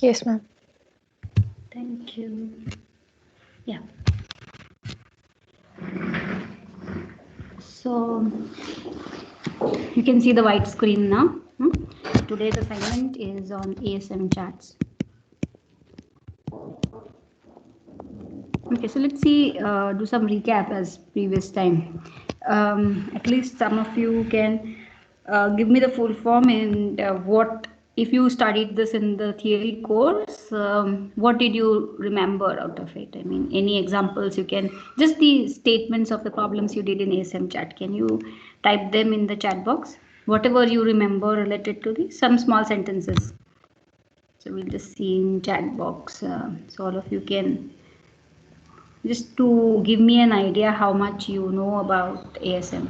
Yes, ma'am. Thank you. Yeah. So you can see the white screen now. Today's assignment is on ASM charts. Okay, so let's see, do some recap as previous time. At least some of you can give me the full form and what, if you studied this in the theory course, what did you remember out of it? I mean, any examples you can, just the statements of the problems you did in ASM chat. Can you type them in the chat box? Whatever you remember related to this, some small sentences. So we'll just see in chat box. So all of you can, just to give me an idea how much you know about ASM.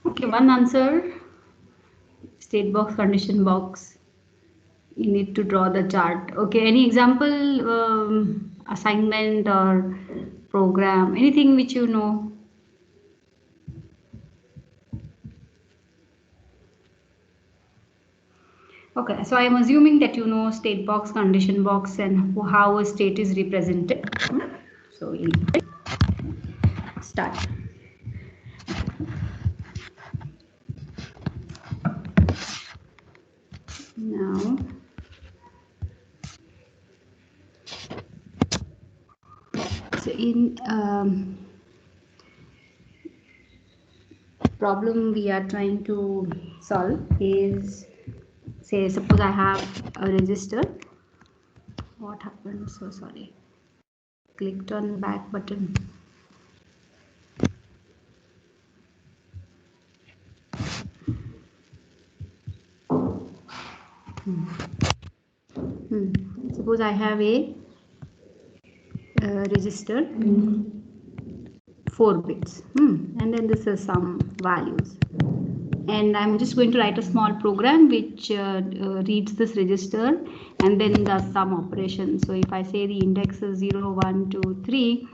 Okay, one answer, state box, condition box. You need to draw the chart. Okay, any example, assignment or program, anything which you know? Okay, so I am assuming that you know state box, condition box, and how a state is represented. So we'll start. Now, so in problem we are trying to solve is, say, suppose I have a register. What happened? So sorry. Clicked on back button. Suppose I have a register, 4 bits, and then this is some values, and I'm just going to write a small program which reads this register and then does some operation. So if I say the index is 0, 1, 2, 3,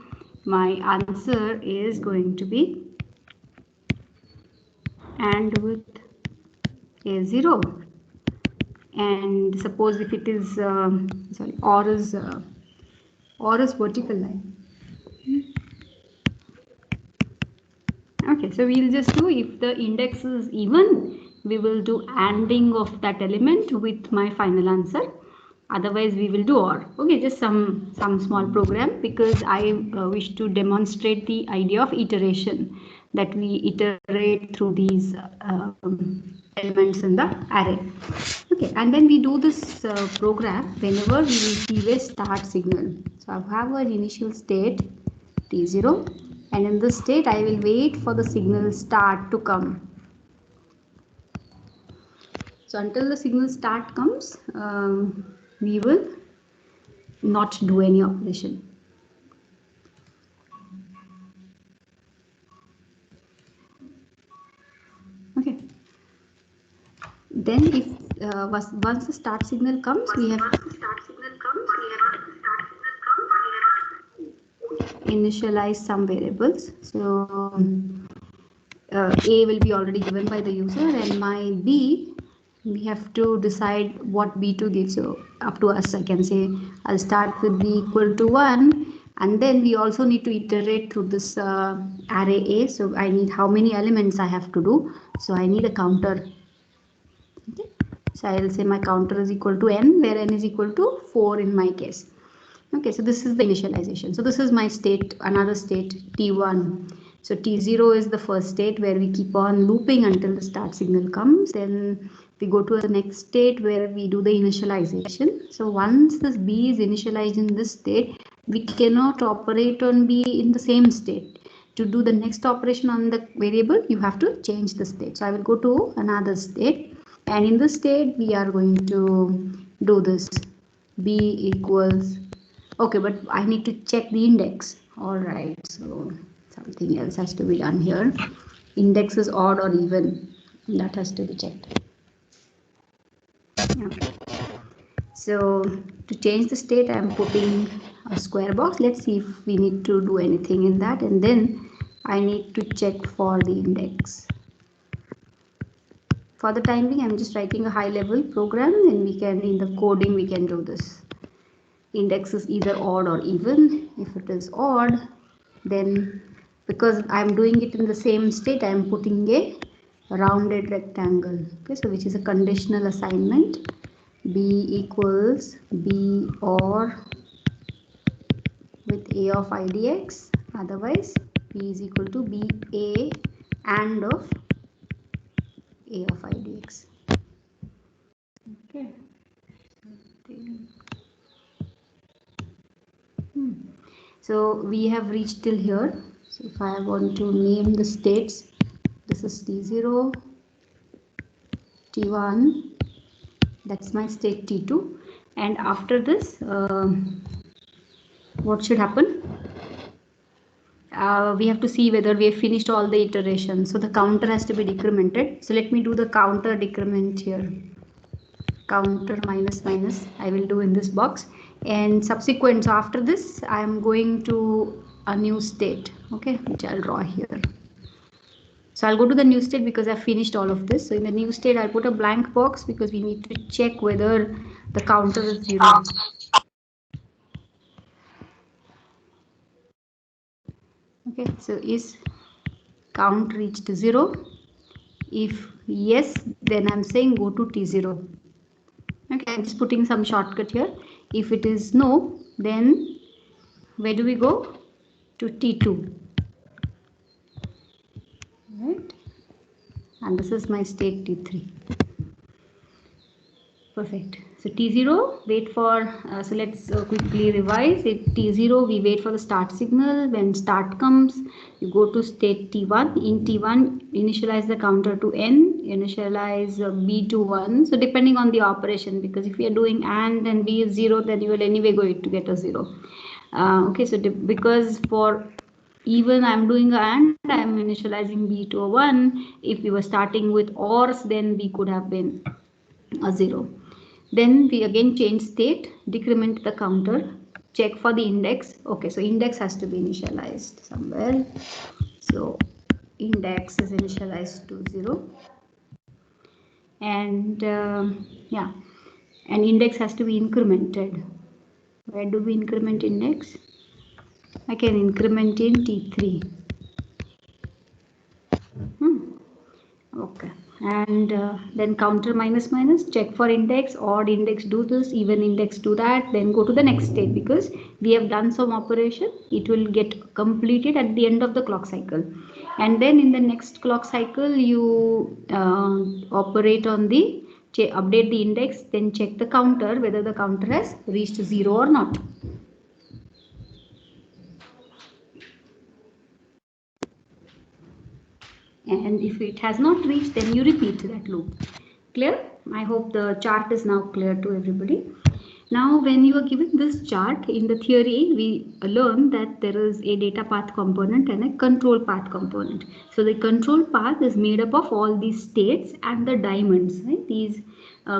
my answer is going to be AND with a 0, and suppose if it is OR is vertical line. Okay, so we'll just do, if the index is even, we will do ANDing of that element with my final answer. Otherwise we will do OR. Okay, just some small program, because I wish to demonstrate the idea of iteration. that we iterate through these elements in the array. Okay, and then we do this program whenever we receive a start signal. So I have an initial state t0, and in this state I will wait for the signal start to come. So until the signal start comes, we will not do any operation. Okay. Then if once the start signal comes, we have initialize some variables. So A will be already given by the user, and my B, we have to decide what B to give. So up to us, I can say I'll start with B equal to 1, and then we also need to iterate through this array A. So I need how many elements I have to do. So I need a counter. Okay. So I will say my counter is equal to n, where n is equal to 4 in my case. Okay, so this is the initialization. So this is my state, another state t1. So t0 is the first state where we keep on looping until the start signal comes. Then we go to the next state where we do the initialization. So once this b is initialized in this state, we cannot operate on b in the same state. To do the next operation on the variable, you have to change the state. So I will go to another state, and in this state we are going to do this b equals, okay, but I need to check the index. All right, so something else has to be done here. Index is odd or even, that has to be checked. Okay. So to change the state, I am putting a square box. Let's see if we need to do anything in that, and then I need to check for the index. For the time being, I'm just writing a high level program, and we can, in the coding, we can do this. Index is either odd or even. If it is odd, then because I'm doing it in the same state, I'm putting a rounded rectangle. Okay, so which is a conditional assignment. B equals B or with A of IDX. Otherwise, B is equal to B A and of A of IDX. Okay. So we have reached till here. So if I want to name the states, this is T0, T1, that's my state T2, and after this, what should happen? We have to see whether we have finished all the iterations. So the counter has to be decremented. So let me do the counter decrement here. Counter minus minus I will do in this box, and subsequent, so after this I am going to a new state, okay, which I'll draw here. So I'll go to the new state because I've finished all of this. So in the new state I'll put a blank box because we need to check whether the counter is 0. Okay, so is count reached 0? If yes, then I'm saying go to T0. Okay, I'm just putting some shortcut here. If it is no, then where do we go? To T2. Right? And this is my state T3. Perfect. So T0, wait for, so let's quickly revise it. T0, we wait for the start signal. When start comes, you go to state T1. In T1, initialize the counter to N, initialize B to 1. So depending on the operation, because if you are doing and B is 0, then you will anyway going to get a 0. Okay, so because for even I'm doing a and, I'm initializing B to a 1. If we were starting with ORs, then we could have been a 0. Then we again change state, decrement the counter, check for the index. Okay, so index has to be initialized somewhere. So index is initialized to 0. And yeah, and index has to be incremented. Where do we increment index? I can increment in T3. Okay. and then counter minus minus, check for index, odd index do this, even index do that, then go to the next state because we have done some operation. It will get completed at the end of the clock cycle, and then in the next clock cycle you operate on the update the index, then check the counter whether the counter has reached 0 or not. And if it has not reached, then you repeat that loop. Clear? I hope the chart is now clear to everybody. Now when you are given this chart, in the theory we learn that there is a data path component and a control path component. So the control path is made up of all these states and the diamonds, right? These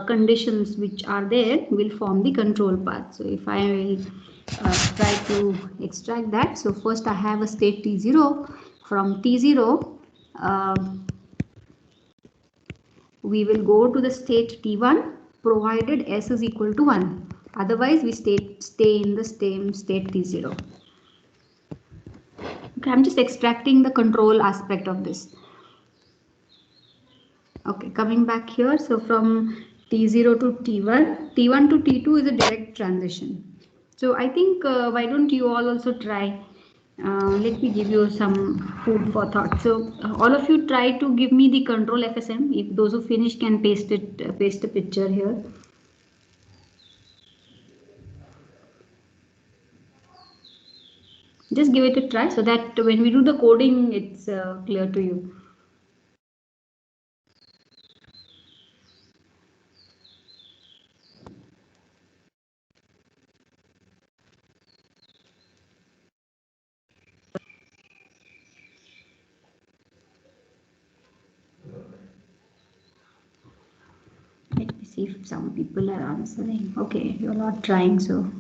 conditions which are there will form the control path. So if I will try to extract that, so first I have a state T0. From T0 we will go to the state T1 provided S is equal to 1. Otherwise, we stay in the same state T0. Okay, I'm just extracting the control aspect of this. Okay, coming back here. So from T0 to T1, T1 to T2 is a direct transition. So I think why don't you all also try? Let me give you some food for thought. So all of you try to give me the control FSM. If those who finish can paste it, paste a picture here. Just give it a try so that when we do the coding, it's clear to you. Let me see if some people are answering. Okay, you're not trying, so.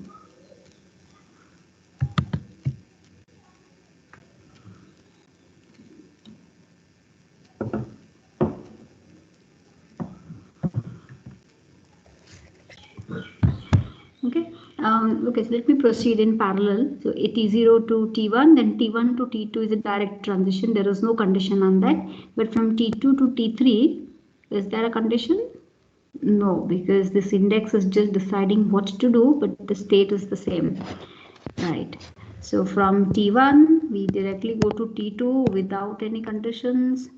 Okay, okay, so let me proceed in parallel. So T0 to T1, then T1 to T2 is a direct transition. There is no condition on that. But from T2 to T3, is there a condition? No, because this index is just deciding what to do, but the state is the same. Right. So from T1, we directly go to T2 without any conditions.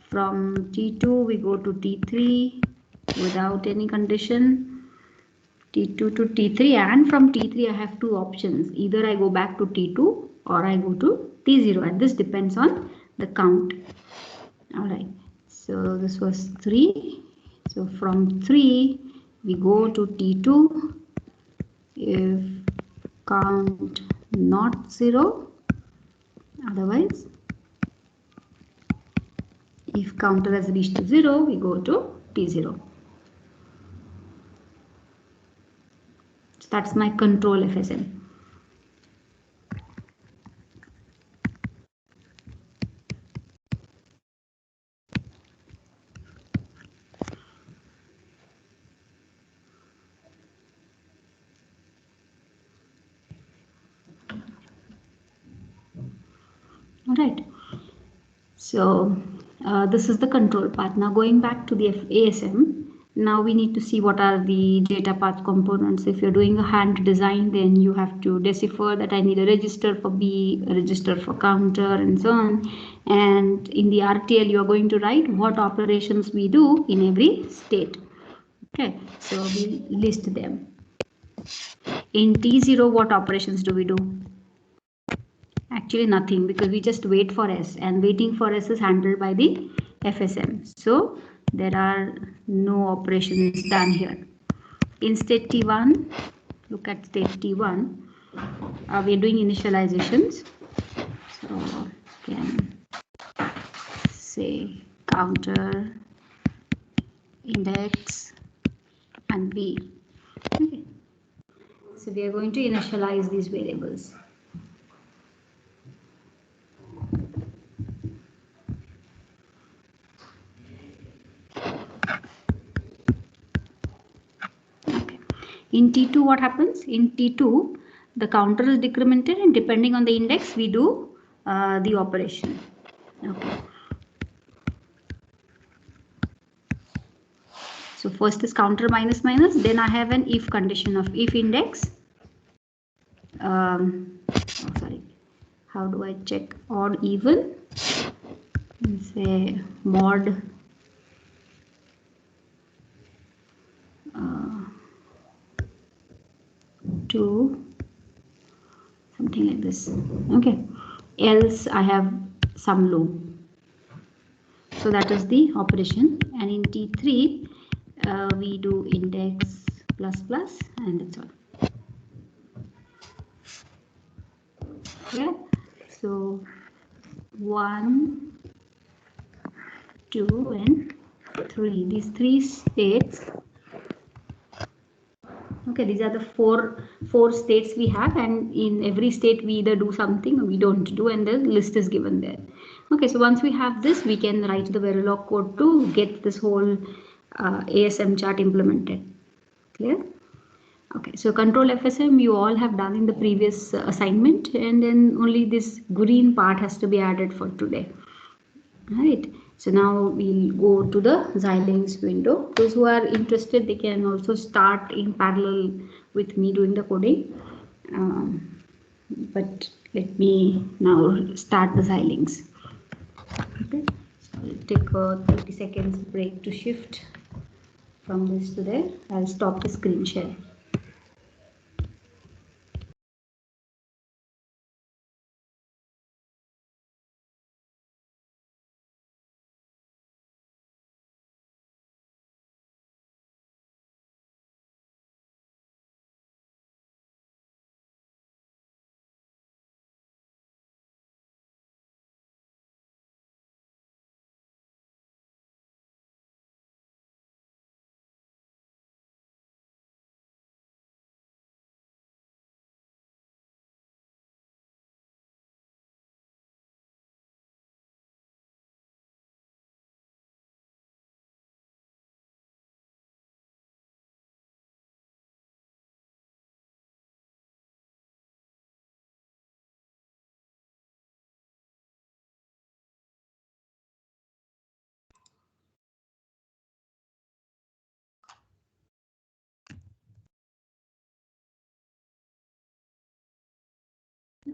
From T2, we go to T3 without any condition. T2 to T3, and from T3 I have two options. Either I go back to T2 or I go to T0, and this depends on the count. Alright, so this was 3. So from 3 we go to T2 if count not 0, otherwise if counter has reached to 0 we go to T0. So that's my control FSM. Alright, so this is the control path. Now going back to the ASM, now we need to see what are the data path components. If you're doing a hand design, then you have to decipher that I need a register for B, a register for counter, and so on. And in the RTL, you are going to write what operations we do in every state. Okay, so we list them. In T0, what operations do we do? Actually nothing, because we just wait for S, and waiting for S is handled by the FSM. So there are no operations done here. In state T1, look at state T1, we are doing initializations. So can say counter, index, and B. Okay. So we are going to initialize these variables. In T2, what happens? In T2, the counter is decremented, and depending on the index, we do the operation. Okay. So first is counter minus minus, then I have an if condition of if index. Sorry, how do I check odd even? Say mod 2, something like this. Okay, else I have some loop. So that is the operation, and in T3 we do index plus plus, and that's all. Okay, so 1, 2 and 3, these 3 states. Okay, these are the four states we have, and in every state we either do something or we don't do, and the list is given there. Okay, so once we have this, we can write the Verilog code to get this whole ASM chart implemented. Clear? Okay, so control FSM you all have done in the previous assignment, and then only this green part has to be added for today. Right, so now we'll go to the Xilinx window. Those who are interested, they can also start in parallel with me doing the coding. But let me now start the Xilinx. Okay, so I'll take a 30 seconds break to shift from this to there. I'll stop the screen share.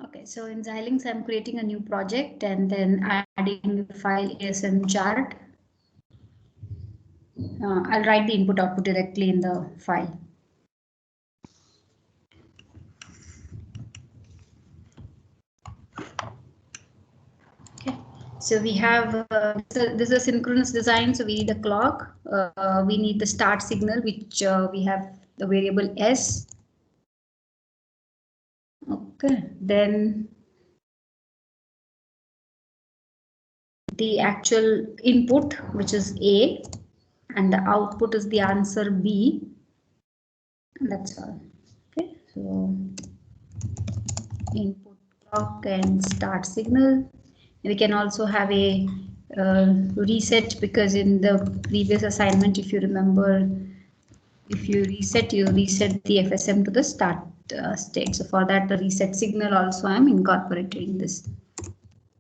Okay, so in Xilinx, I'm creating a new project and then adding the file ASM chart. I'll write the input output directly in the file. Okay, so we have this is a synchronous design, so we need a clock, we need the start signal, which we have the variable S. Okay, then the actual input, which is A, and the output is the answer B, and that's all. Okay, so input clock and start signal. We can also have a reset, because in the previous assignment, if you remember, if you reset the FSM to the start state. So for that, the reset signal also I am incorporating this.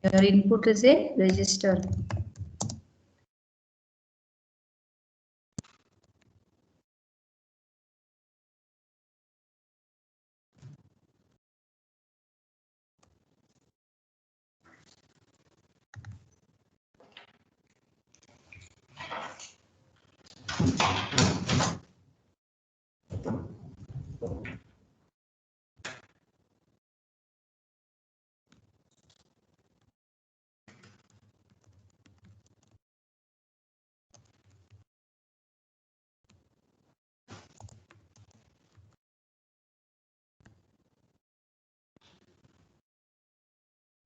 Your input is a register.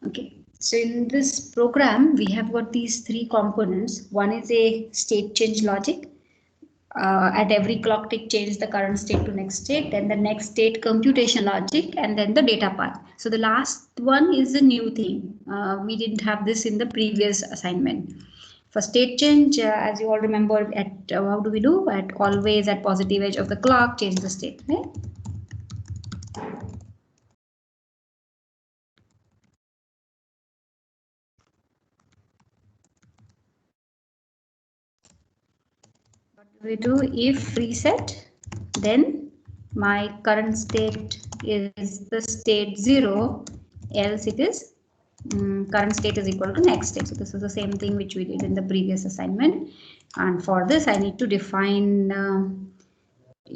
Okay, so in this program, we have got these three components. One is a state change logic. At every clock tick, change the current state to next state, then the next state computation logic, and then the data path. So the last one is a new thing. We didn't have this in the previous assignment. For state change, as you all remember, at how do we do? At always at positive edge of the clock, change the state, right? We do if reset, then my current state is the state 0, else it is current state is equal to next state. So this is the same thing which we did in the previous assignment, and for this I need to define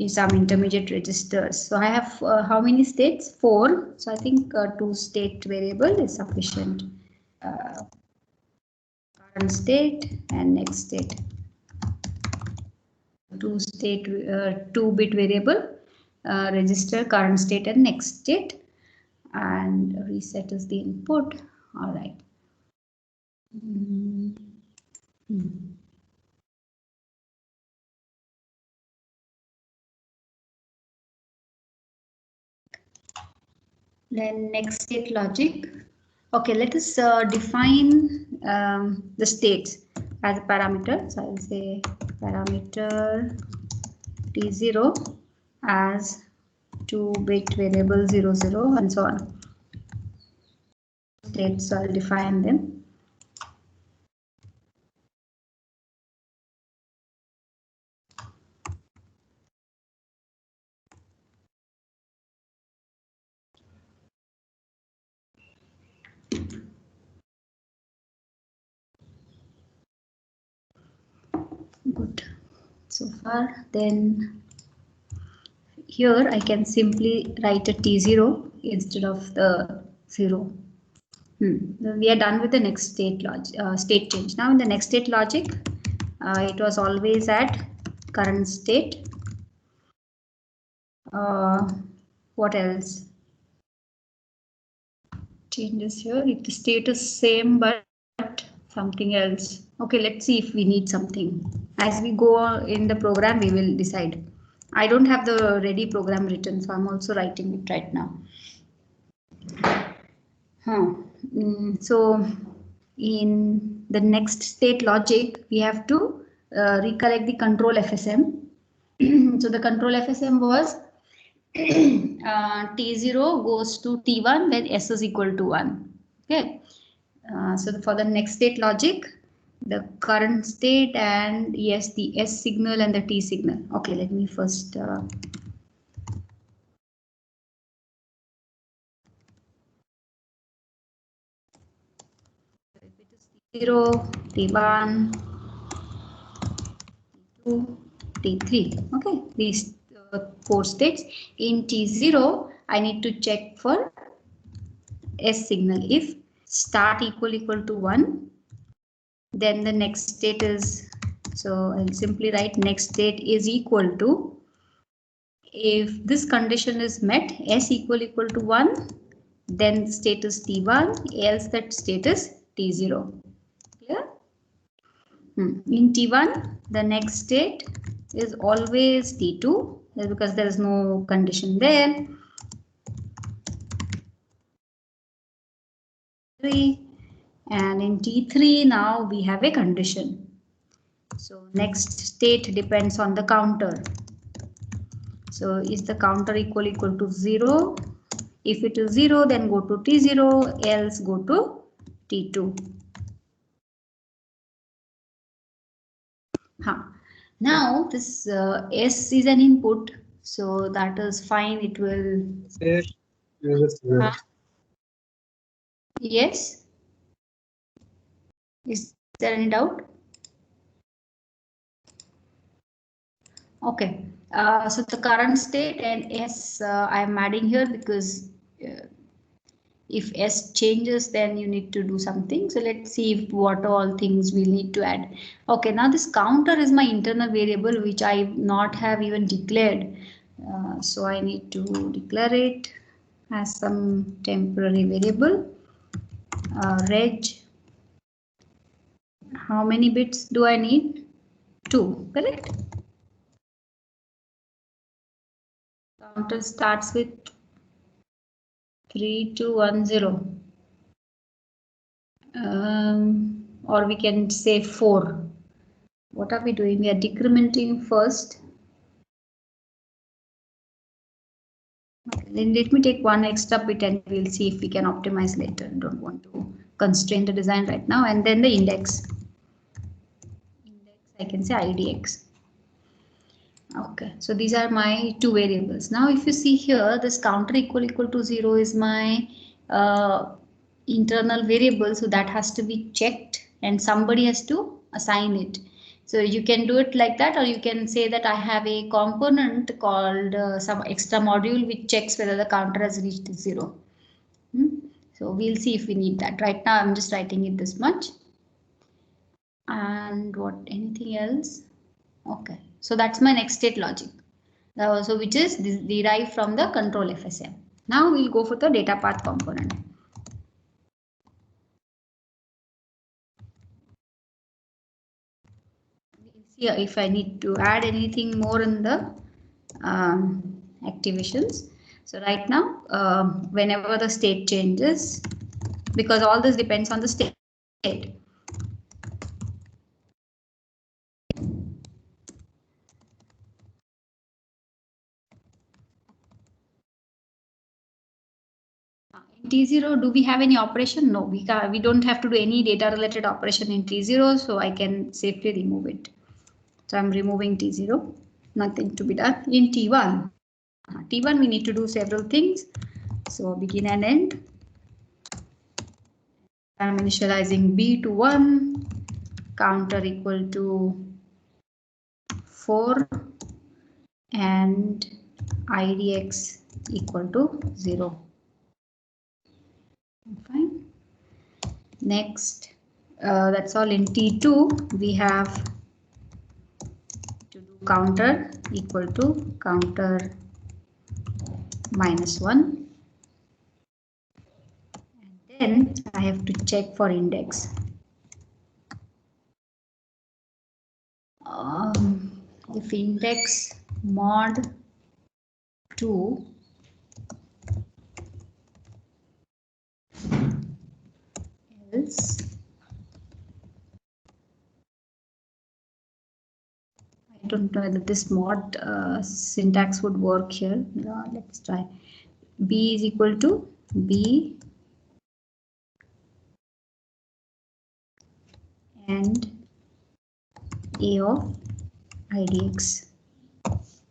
some intermediate registers. So I have how many states? 4. So I think 2 state variable is sufficient. Current state and next state. 2-bit variable register current state and next state, and reset is the input. All right. Then next state logic. Okay, let us define the states as a parameter. So I will say parameter t0 as 2-bit variable 00 and so on. States, so I'll define them. Good. So far, then here I can simply write a t0 instead of the 0. We are done with the next state state change. Now in the next state logic, it was always at current state. What else? Changes here. If the state is same but something else. Okay, let's see if we need something. As we go in the program, we will decide. I don't have the ready program written, so I'm also writing it right now. So in the next state logic, we have to recollect the control FSM. So the control FSM was T0 goes to T1 when S is equal to 1. Okay. So for the next state logic, the current state and yes, the S signal and the T signal. Okay, let me first if it is T0, T1, T2, T3. Okay, these 4 states. In T0, I need to check for S signal. If start equal to 1, then the next state is, so I'll simply write next state is equal to, if this condition is met, S equal to 1, then the state is T1, else that state is T0. Clear? In T1, the next state is always T2 because there is no condition there. And in T3 now we have a condition. So next state depends on the counter. So is the counter equal to 0? If it is 0, then go to T0, else go to T2. Now this S is an input, so that is fine. It will. Yes. Is there any doubt? Okay. So the current state and S I am adding here because if S changes, then you need to do something. So let's see if what all things we need to add. Okay, now this counter is my internal variable, which I not have even declared. So I need to declare it as some temporary variable. Reg. How many bits do I need? 2, correct? Counter starts with 3210. Or we can say 4. What are we doing? We are decrementing first. Okay, then let me take one extra bit and we'll see if we can optimize later. I don't want to constrain the design right now. And then the index. I can say IDX. Okay, so these are my two variables. Now, if you see here, this counter equal to 0 is my internal variable, so that has to be checked and somebody has to assign it. So you can do it like that, or you can say that I have a component called some extra module which checks whether the counter has reached 0. So we'll see if we need that. Right now, I'm just writing it this much. And what, anything else? Okay, so that's my next state logic. So which is derived from the control FSM. Now we'll go for the data path component. We'll see if I need to add anything more in the activations. So right now, whenever the state changes, because all this depends on the state. In T0, do we have any operation? No, we don't have to do any data related operation in T0, so I can safely remove it. So I'm removing T0, nothing to be done. In T1, T1 we need to do several things. So begin and end. I'm initializing B to 1, counter equal to 4 and IDX equal to 0. Fine. Next, that's all. In T2 we have to do counter equal to counter -1. Then I have to check for index. If index mod 2 else, I don't know whether this mod syntax would work here. No, let's try. B is equal to B and A of IDX. Else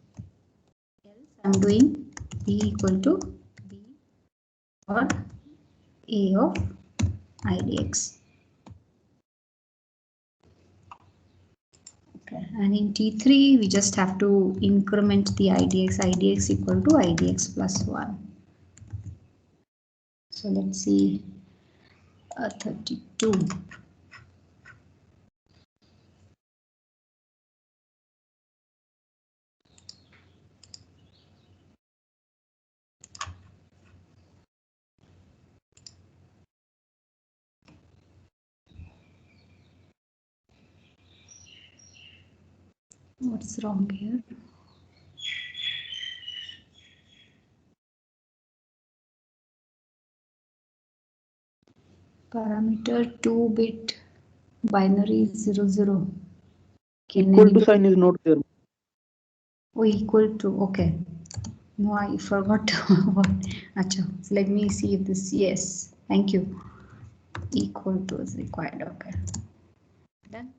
I'm doing B equal to B or A of IDX. Okay, and in T3 we just have to increment the IDX equal to IDX plus 1. So let's see 32. What's wrong here? Parameter 2-bit binary 00. Equal to sign is not there. Oh, equal to, okay. No, I forgot what. Achha, so let me see if this, yes, thank you. Equal to is required, okay. Done.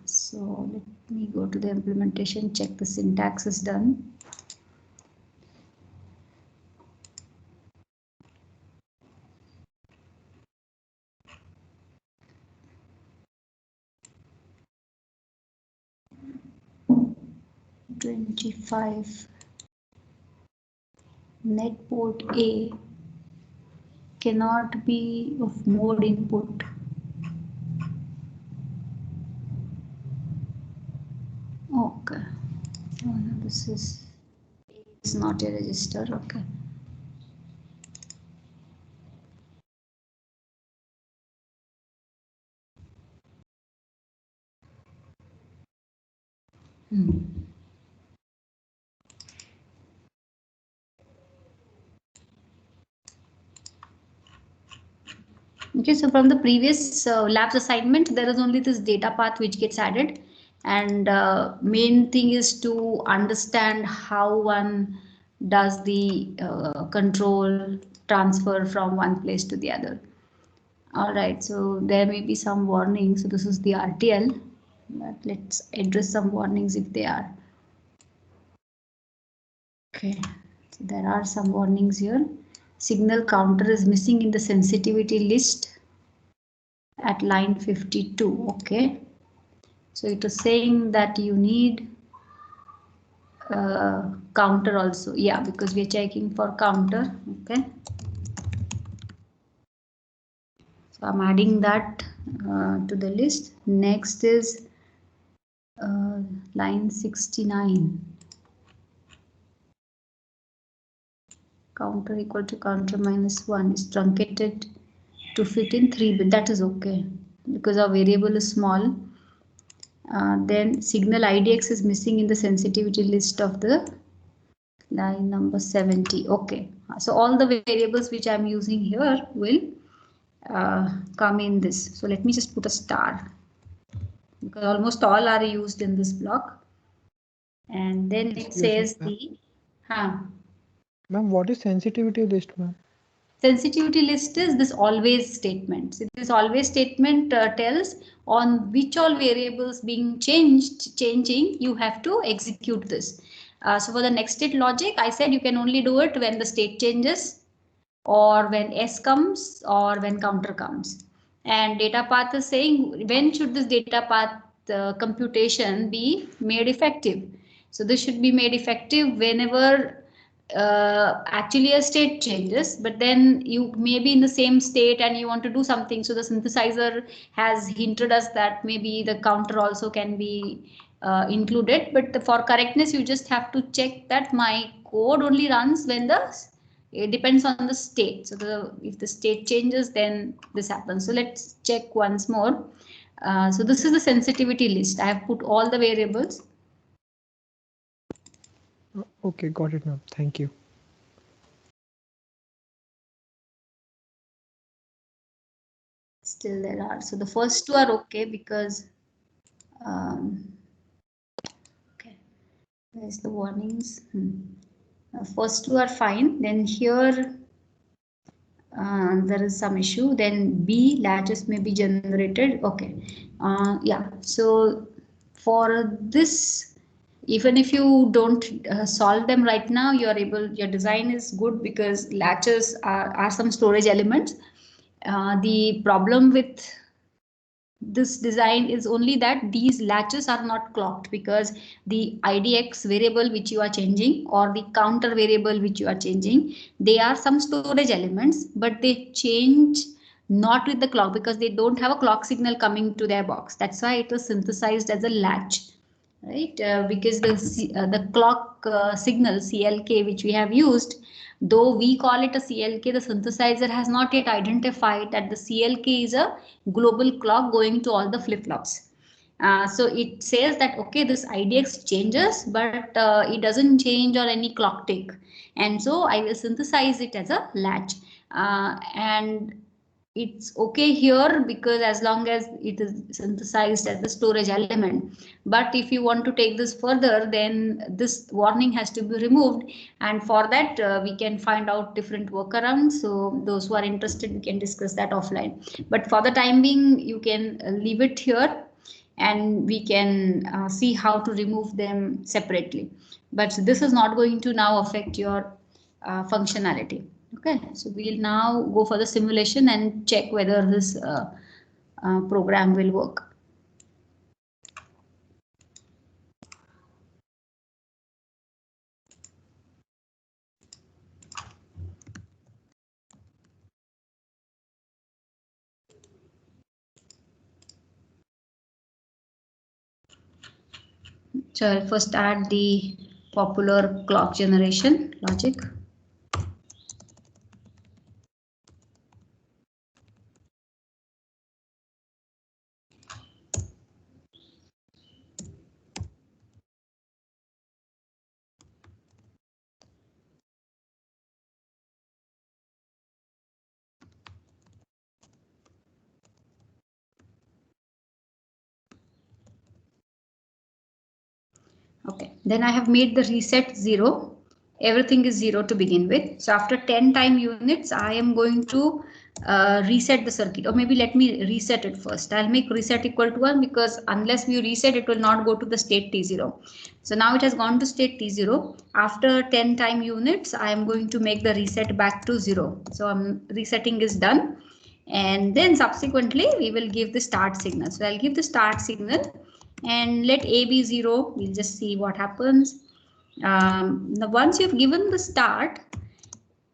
So let me go to the implementation, check the syntax is done. .25 net port A cannot be of mode input. Okay. Oh, no, this is not a register. Okay. Okay, so from the previous labs assignment, there is only this data path which gets added, and main thing is to understand how one does the control transfer from one place to the other. All right, so there may be some warning. So this is the RTL. but let's address some warnings if they are. Okay, so there are some warnings here. Signal counter is missing in the sensitivity list at line 52. Okay, so it is saying that you need counter also. Yeah, because we are checking for counter. Okay, so I'm adding that to the list. Next is line 69. Counter equal to counter minus 1 is truncated to fit in 3 bit. That is okay because our variable is small. Then signal IDX is missing in the sensitivity list of the line number 70. Okay, so all the variables which I'm using here will come in this. So let me just put a star because almost all are used in this block. And then it says the Ma'am, what is sensitivity list, ma'am? sensitivity list is this always statement. So this always statement tells on which all variables being changing, you have to execute this. So for the next state logic, I said you can only do it when the state changes or when S comes or when counter comes. And data path is saying when should this data path computation be made effective. So this should be made effective whenever actually a state changes, but then you may be in the same state and you want to do something. So the synthesizer has hinted us that maybe the counter also can be included, but for correctness you just have to check that my code only runs when it depends on the state. So if the state changes, then this happens. So let's check once more. So this is the sensitivity list. I have put all the variables. Okay, got it, ma'am. Thank you. Still there are. So the first two are okay because okay, there's the warnings. First two are fine. Then here there is some issue. Then B latches may be generated. Okay, yeah. So for this, even if you don't solve them right now, you're able. Your design is good because latches are some storage elements. The problem with this design is only that these latches are not clocked because the IDX variable which you are changing or the counter variable which you are changing, they are some storage elements, but they change not with the clock because they don't have a clock signal coming to their box. That's why it was synthesized as a latch, right? Because the clock signal CLK which we have used, though we call it a CLK, the synthesizer has not yet identified that the CLK is a global clock going to all the flip-flops. So it says that, okay, this IDX changes, but it doesn't change or any clock tick. And so I will synthesize it as a latch. And it's okay here because as long as it is synthesized as the storage element. But if you want to take this further, then this warning has to be removed. And for that, we can find out different workarounds. So those who are interested, we can discuss that offline. But for the time being, you can leave it here and we can see how to remove them separately. But this is not going to now affect your functionality. Okay, so we'll now go for the simulation and check whether this program will work. So I'll first add the popular clock generation logic. Okay, then I have made the reset 0 everything is 0 to begin with. So after 10 time units, I am going to reset the circuit, or maybe let me reset it first. I'll make reset equal to 1 because unless we reset, it will not go to the state T0. So now it has gone to state T0. After 10 time units, I am going to make the reset back to 0. So resetting is done. And then subsequently, we will give the start signal. So I'll give the start signal and let A be 0. We'll just see what happens. Now once you've given the start,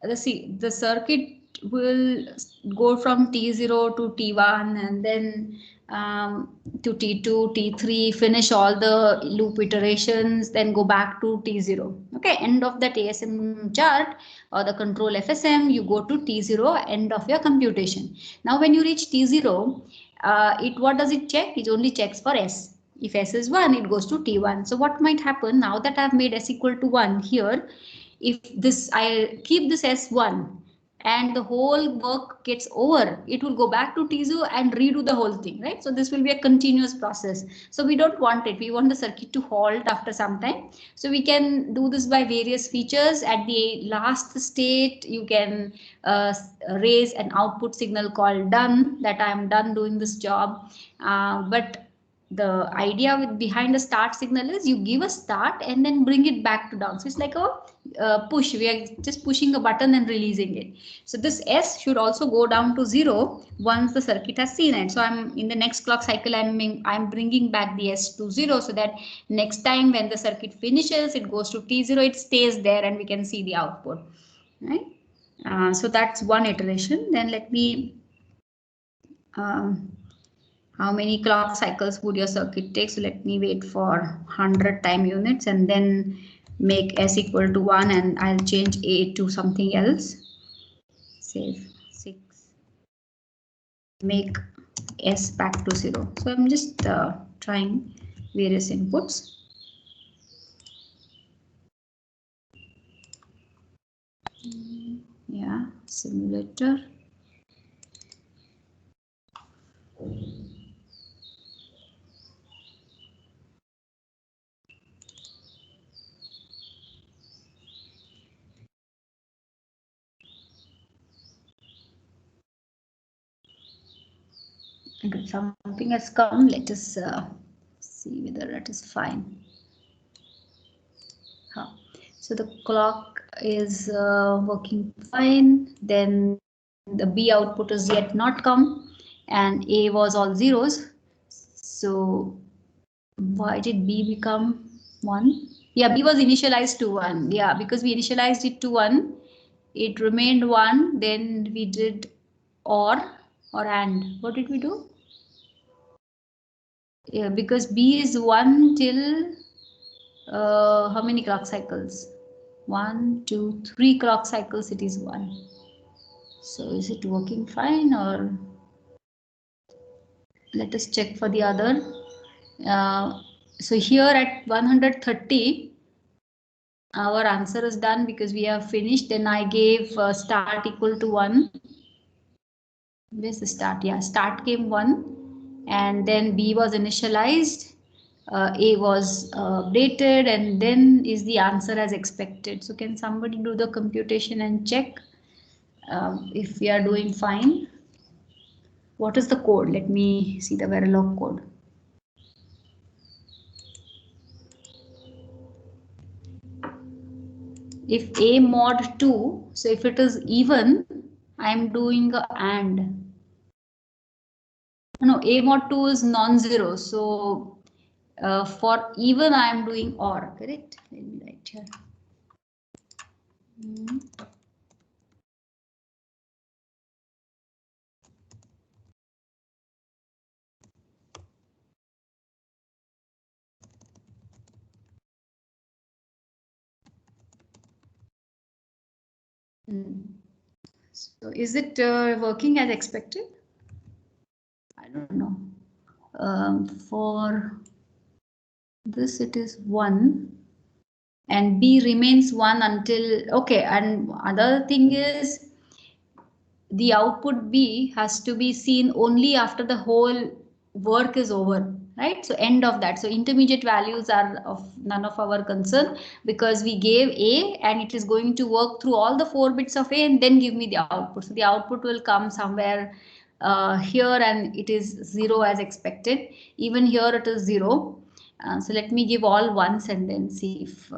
the circuit will go from T0 to T1 and then to T2, T3, finish all the loop iterations, then go back to T0. Okay, end of that ASM chart or the control FSM, you go to T0, end of your computation. Now when you reach T0, what does it check? It only checks for S. If S is 1, it goes to T1. So what might happen now that I've made S equal to 1 here, if this I keep this S1 and the whole work gets over, it will go back to T0 and redo the whole thing, right? So this will be a continuous process. So we don't want it. We want the circuit to halt after some time. So we can do this by various features. At the last state, you can raise an output signal called done, that I am done doing this job. But the idea behind a start signal is you give a start and then bring it back to down. So it's like a push. We are just pushing a button and releasing it. So this S should also go down to 0 once the circuit has seen it. So I'm in the next clock cycle, I'm bringing back the S to 0 so that next time when the circuit finishes, it goes to T0, it stays there and we can see the output, right? So that's one iteration. Then let me how many clock cycles would your circuit take? So let me wait for 100 time units and then make S equal to 1 and I'll change A to something else. Save 6. Make S back to 0. So I'm just trying various inputs. Yeah, simulator. Okay, something has come. Let us see whether that is fine. So the clock is working fine. Then the B output is yet not come and A was all zeros. So why did B become 1? Yeah, B was initialized to 1. Yeah, because we initialized it to 1. It remained 1. Then we did or and. What did we do? Yeah, because B is 1 till how many clock cycles? 1, 2, 3 clock cycles, it is 1. So is it working fine, or let us check for the other. So here at 130, our answer is done because we have finished. Then I gave start equal to 1. Where's the start? Yeah, start came 1 and then B was initialized. A was updated and then is the answer as expected. So can somebody do the computation and check if we are doing fine? What is the code? Let me see the Verilog code. If A mod 2, so if it is even, I'm doing a AND. No, A mod 2 is non-zero. So for even, I am doing OR, correct? Let me write here. So is it working as expected? I don't know. For this, it is 1. And B remains 1 until, okay, and other thing is the output B has to be seen only after the whole work is over. right? So end of that. So intermediate values are of none of our concern because we gave A and it is going to work through all the 4 bits of A and then give me the output. So the output will come somewhere here and it is 0 as expected. Even here it is 0. So let me give all ones and then see if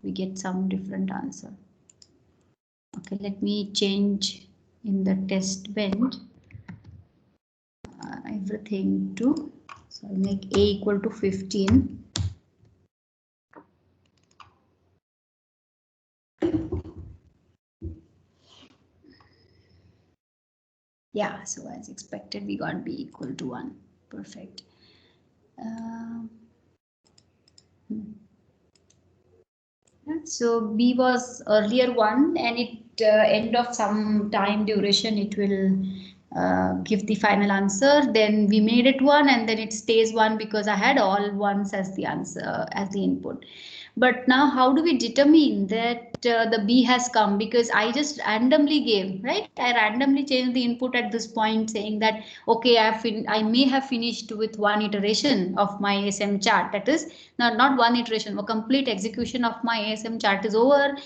we get some different answer. Okay, let me change in the test bench everything to, so I'll make A equal to 15. Yeah, so as expected, we got B equal to 1. Perfect. So B was earlier 1 and it end of some time duration it will give the final answer. Then we made it 1 and then it stays 1 because I had all ones as the answer, as the input. But now how do we determine that the B has come? Because I just randomly gave, right? I randomly changed the input at this point saying that, okay, I may have finished with 1 iteration of my ASM chart. That is not 1 iteration, a complete execution of my ASM chart is over.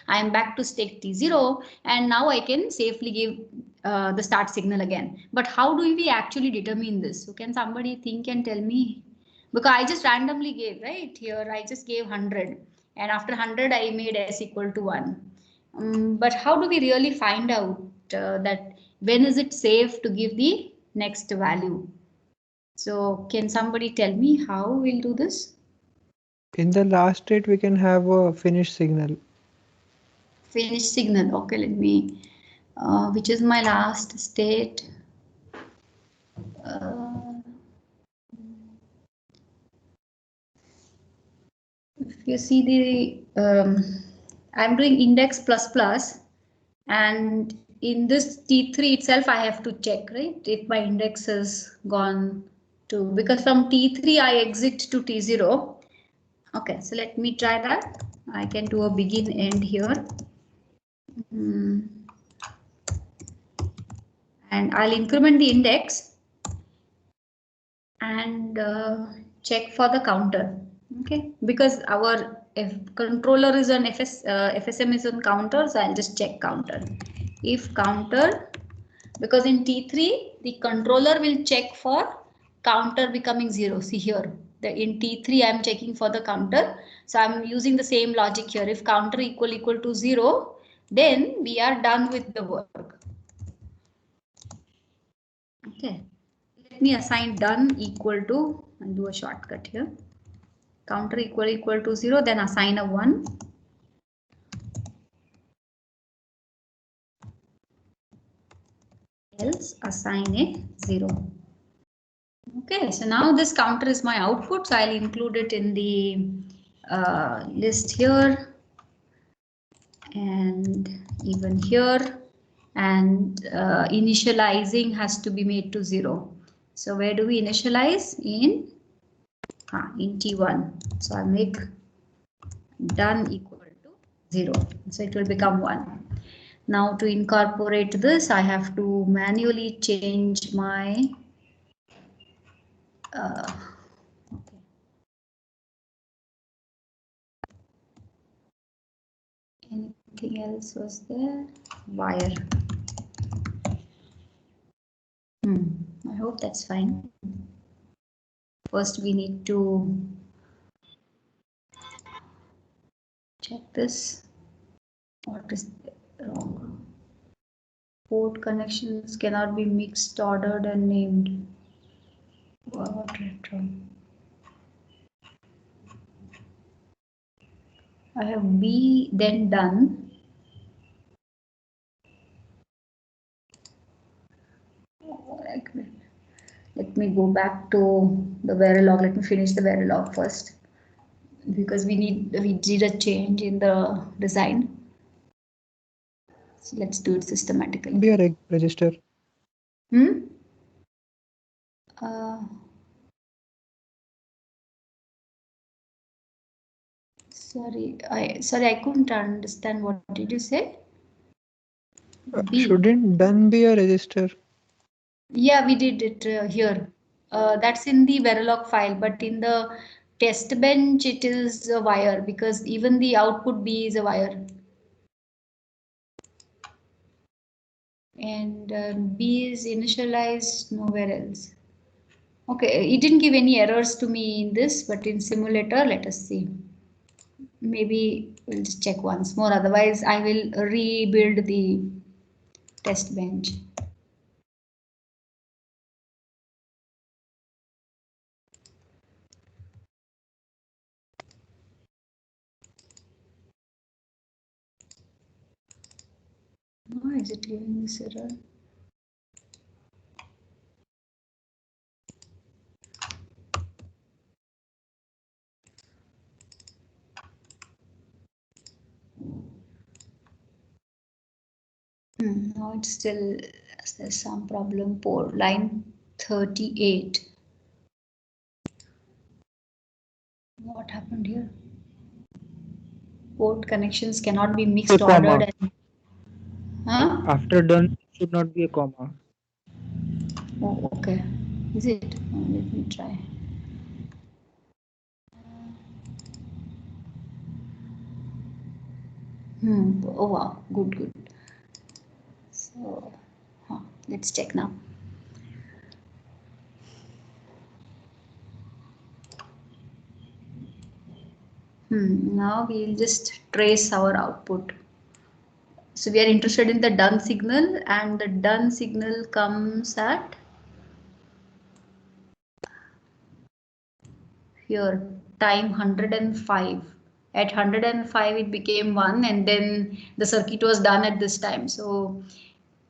I am back to state T0 and now I can safely give the start signal again. But how do we actually determine this? So can somebody think and tell me? Because I just randomly gave, right? Here I just gave 100 and after 100 I made S equal to 1. But how do we really find out that when is it safe to give the next value? So can somebody tell me how we'll do this? In the last state, we can have a finish signal. Finish signal. Okay, let me, which is my last state. If you see the, I'm doing index plus plus and in this T3 itself, I have to check, right? If my index has gone to, because from T3, I exit to T0. Okay, so let me try that. I can do a begin end here. And I'll increment the index and check for the counter. Okay, because our controller is on FSM is on counter, so I'll just check counter. If counter, because in T3 the controller will check for counter becoming 0. See here, in T3 I'm checking for the counter, so I'm using the same logic here. If counter equal to 0, then we are done with the work. Okay, let me assign done equal to, and do a shortcut here. Counter equal to 0, then assign a 1. Else assign a 0. Okay, so now this counter is my output, so I'll include it in the list here and even here, and initializing has to be made to 0. So where do we initialize? In T1. So I'll make done equal to 0. So it will become 1. Now to incorporate this, I have to manually change my okay. Anything else was there? Wire. I hope that's fine. First we need to check this. What is wrong? Port connections cannot be mixed, ordered and named. What went wrong? I have B then done. Let me go back to the Verilog. Let me finish the Verilog first, because we did a change in the design. So let's do it systematically. Be a register. Sorry, I couldn't understand. What did you say? Shouldn't done be a register? Yeah, we did it here. That's in the Verilog file, but in the test bench it is a wire because even the output B is a wire. And B is initialized nowhere else. Okay, it didn't give any errors to me in this, but in simulator, let us see. Maybe we'll just check once more. Otherwise, I will rebuild the test bench. Why is it giving this error? Now it's still, there's some problem. Port line 38. What happened here? Port connections cannot be mixed ordered. And, huh? After done, it should not be a comma. Oh, okay. Is it? Let me try. Oh wow, good. So, let's check now. Now we'll just trace our output. So we are interested in the done signal, and the done signal comes at here, time 105. At 105 it became 1, and then the circuit was done at this time. So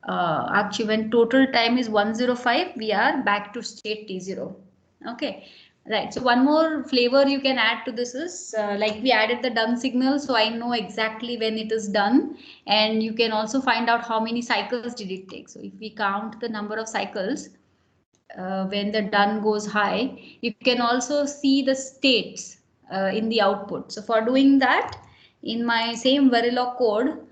actually when total time is 105, we are back to state T0. Okay, right. So one more flavor you can add to this is like we added the done signal, so I know exactly when it is done, and you can also find out how many cycles did it take. So if we count the number of cycles when the done goes high, you can also see the states in the output. So for doing that, in my same Verilog code,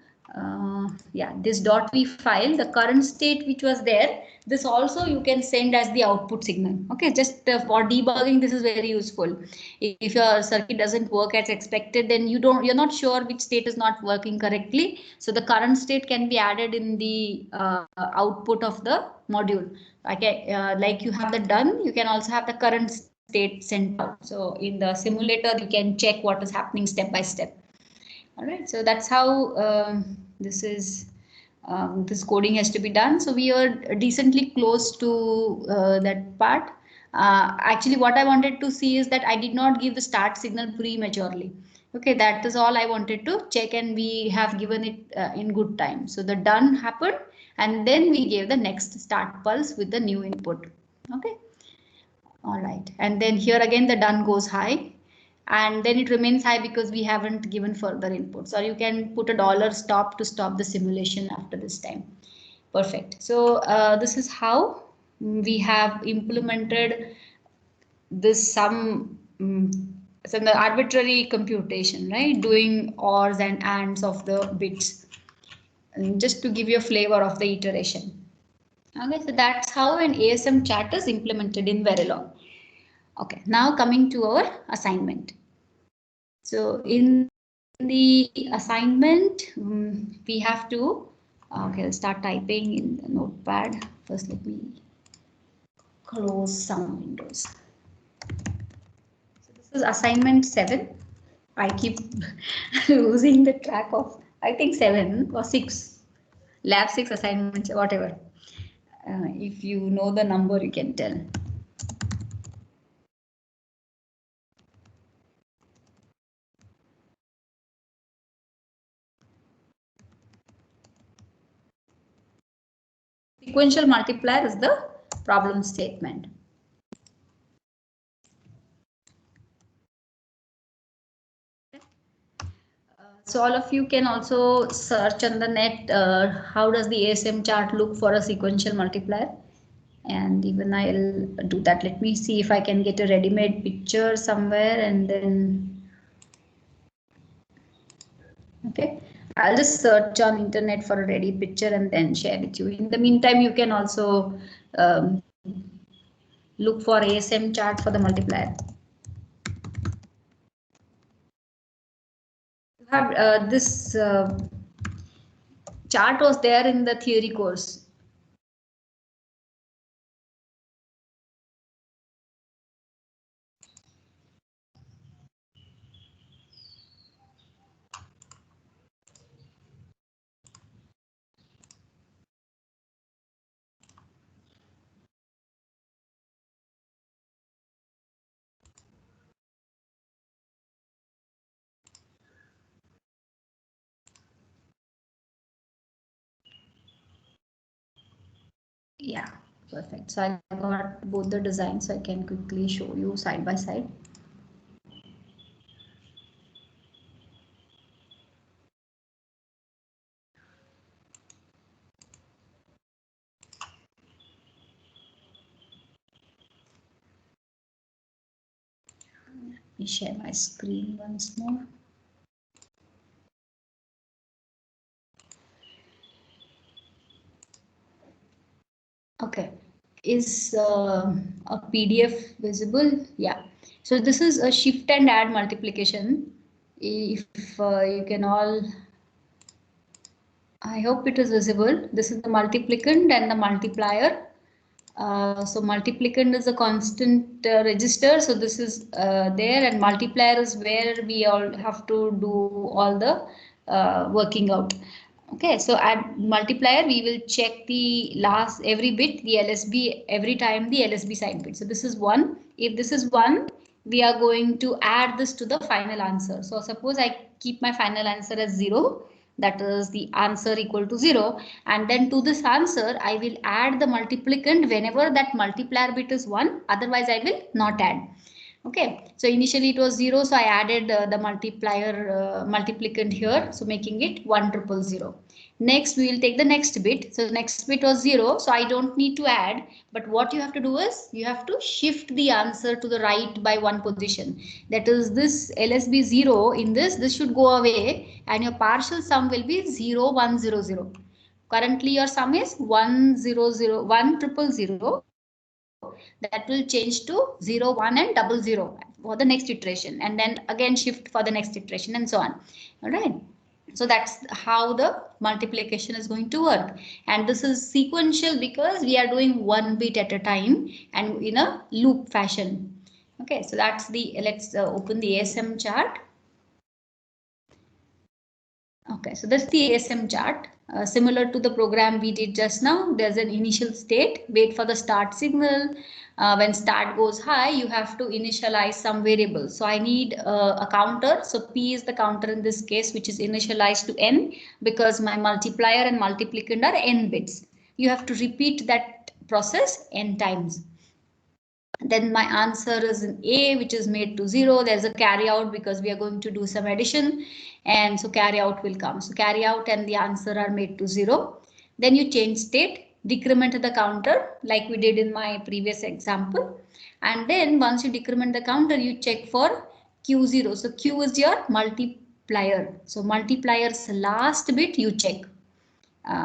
this .v file, the current state which was there, this also you can send as the output signal. Okay, just for debugging, this is very useful. If your circuit doesn't work as expected, then you're not sure which state is not working correctly. So the current state can be added in the output of the module. Like you have the done, you can also have the current state sent out. So in the simulator, you can check what is happening step by step. All right, so that's how this coding has to be done. So we are decently close to that part. Actually, what I wanted to see is that I did not give the start signal prematurely. Okay, that is all I wanted to check, and we have given it in good time. So the done happened, and then we gave the next start pulse with the new input. Okay, all right, and then here again the done goes high, and then it remains high because we haven't given further inputs. Or you can put a $stop to stop the simulation after this time. Perfect. So this is how we have implemented this some the arbitrary computation, right? Doing ORs and ANDs of the bits, and just to give you a flavor of the iteration. Okay, so that's how an ASM chart is implemented in Verilog. Okay, now coming to our assignment. So in the assignment, we have to, I'll start typing in the notepad. First, let me close some windows. So this is assignment 7. I keep losing the track of, I think 7 or 6, lab 6 assignments, whatever. If you know the number, you can tell. Sequential multiplier is the problem statement. So all of you can also search on the net, how does the ASM chart look for a sequential multiplier? And even I'll do that. Let me see if I can get a ready-made picture somewhere, and then, okay, I'll just search on internet for a ready picture and then share with you. In the meantime, you can also look for ASM chart for the multiplier. You have this chart was there in the theory course. Yeah, perfect. So I got both the designs, so I can quickly show you side by side. Let me share my screen once more. Okay, is a PDF visible? Yeah. So this is a shift and add multiplication. If you can all, I hope it is visible. This is the multiplicand and the multiplier. So multiplicand is a constant register. So this is there, and multiplier is where we all have to do all the working out. Okay, so at multiplier, we will check the last every bit, the LSB, every time the LSB side bit. So this is 1. If this is 1, we are going to add this to the final answer. So suppose I keep my final answer as 0, that is the answer equal to 0, and then to this answer I will add the multiplicand whenever that multiplier bit is 1, otherwise I will not add. Okay, so initially it was 0, so I added the multiplier multiplicand here, so making it 1000. Next we will take the next bit. So the next bit was 0, so I don't need to add, but what you have to do is you have to shift the answer to the right by 1 position. That is, this LSB 0 in this should go away, and your partial sum will be 0 1 0 0. Currently your sum is 1 0 0 1 000. That will change to 0 1 and 00 for the next iteration, and then again shift for the next iteration, and so on. All right. So that's how the multiplication is going to work, and this is sequential because we are doing one bit at a time and in a loop fashion. Okay, so that's the, let's open the ASM chart. Okay, so that's the ASM chart. Similar to the program we did just now, there's an initial state, wait for the start signal. When start goes high, you have to initialize some variable. So I need a counter. So P is the counter in this case, which is initialized to N, because my multiplier and multiplicand are N bits. You have to repeat that process N times. Then my answer is an A, which is made to 0. There's a carry out because we are going to do some addition, and so carry out will come. So carry out and the answer are made to 0. Then you change state, decrement the counter like we did in my previous example. And then once you decrement the counter, you check for Q0. So Q is your multiplier. So multiplier's last bit you check.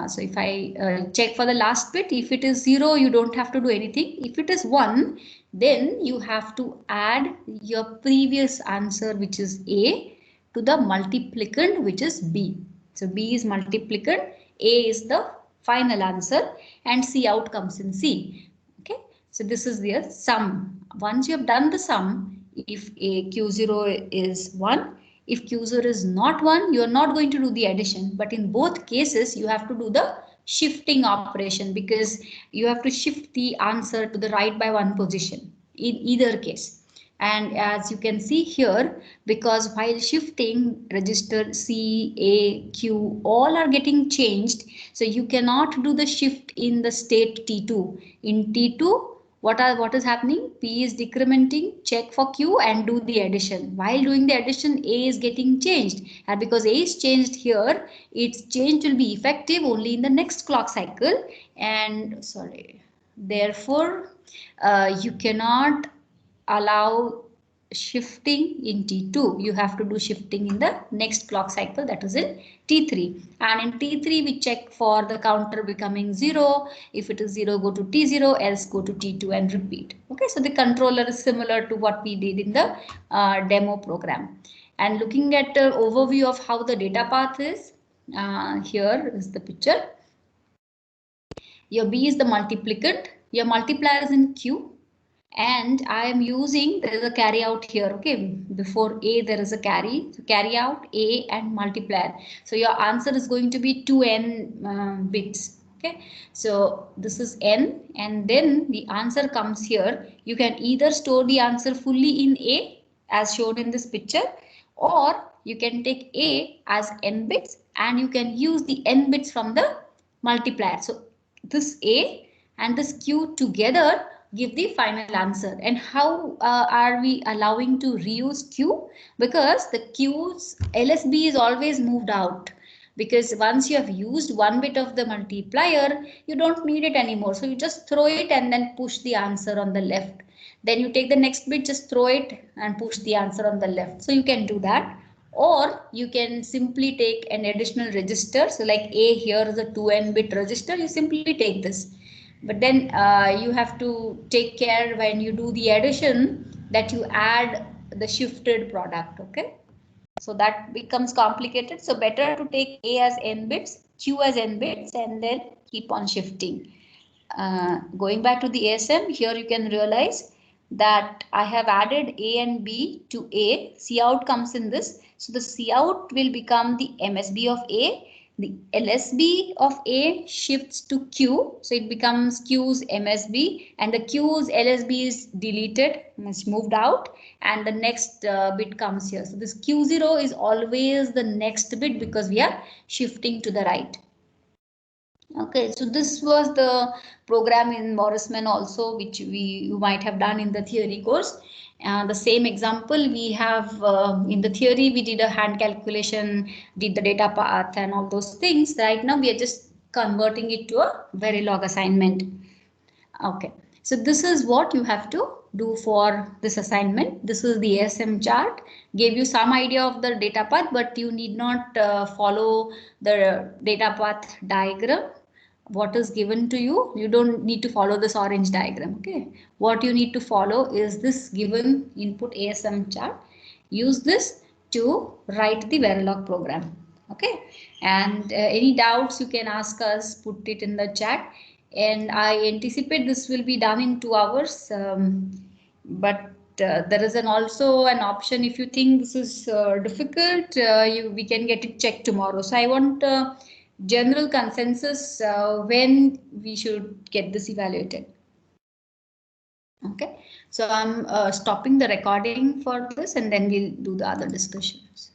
So if I check for the last bit, if it is 0, you don't have to do anything. If it is 1, then you have to add your previous answer, which is A, to the multiplicand, which is B. So B is multiplicand, A is the final answer, and C out comes in C. Okay, so this is their sum. Once you have done the sum, if a Q0 is 1, if Q0 is not 1, you are not going to do the addition, but in both cases you have to do the shifting operation, because you have to shift the answer to the right by 1 position in either case. And as you can see here, because while shifting, register C, A, Q all are getting changed, so you cannot do the shift in the state T2. In T2, what is happening? P is decrementing, check for Q and do the addition. While doing the addition, A is getting changed, and because A is changed here, its change will be effective only in the next clock cycle, and therefore you cannot allow shifting in T2, you have to do shifting in the next clock cycle, that is in T3. And in T3, we check for the counter becoming 0. If it is 0, go to T0, else go to T2 and repeat. Okay, so the controller is similar to what we did in the demo program. And looking at the overview of how the data path is, here is the picture. Your B is the multiplicand, your multiplier is in Q, and I am using, there is a carry out here, okay, before A there is a carry, so carry out A and multiplier. So your answer is going to be 2n bits, okay. So this is n, and then the answer comes here. You can either store the answer fully in A as shown in this picture, or you can take A as n bits and you can use the n bits from the multiplier. So this A and this Q together give the final answer. And how are we allowing to reuse Q? Because the Q's LSB is always moved out. Because once you have used one bit of the multiplier, you don't need it anymore. So you just throw it and then push the answer on the left. Then you take the next bit, just throw it and push the answer on the left. So you can do that. Or you can simply take an additional register. So like A here is a 2n bit register, you simply take this. But then you have to take care when you do the addition that you add the shifted product, okay? So that becomes complicated. So better to take A as n bits, Q as n bits, and then keep on shifting. Going back to the ASM, here you can realize that I have added A and B to A. Cout comes in this. So the Cout will become the MSB of A. The LSB of A shifts to Q. So it becomes Q's MSB, and the Q's LSB is deleted, it's moved out, and the next bit comes here. So this Q0 is always the next bit because we are shifting to the right. Okay, so this was the program in Morrisman also, which you might have done in the theory course. The same example we have in the theory, we did a hand calculation, did the data path and all those things. Right now we are just converting it to a Verilog assignment. Okay, so this is what you have to do for this assignment. This is the ASM chart, gave you some idea of the data path, but you need not follow the data path diagram. What is given to you, you don't need to follow this orange diagram, okay? What you need to follow is this given input ASM chart. Use this to write the Verilog program, okay? And any doubts you can ask us, put it in the chat. And I anticipate this will be done in 2 hours, but there is also an option if you think this is difficult, we can get it checked tomorrow. So I want general consensus when we should get this evaluated. Okay, so I'm stopping the recording for this and then we'll do the other discussions.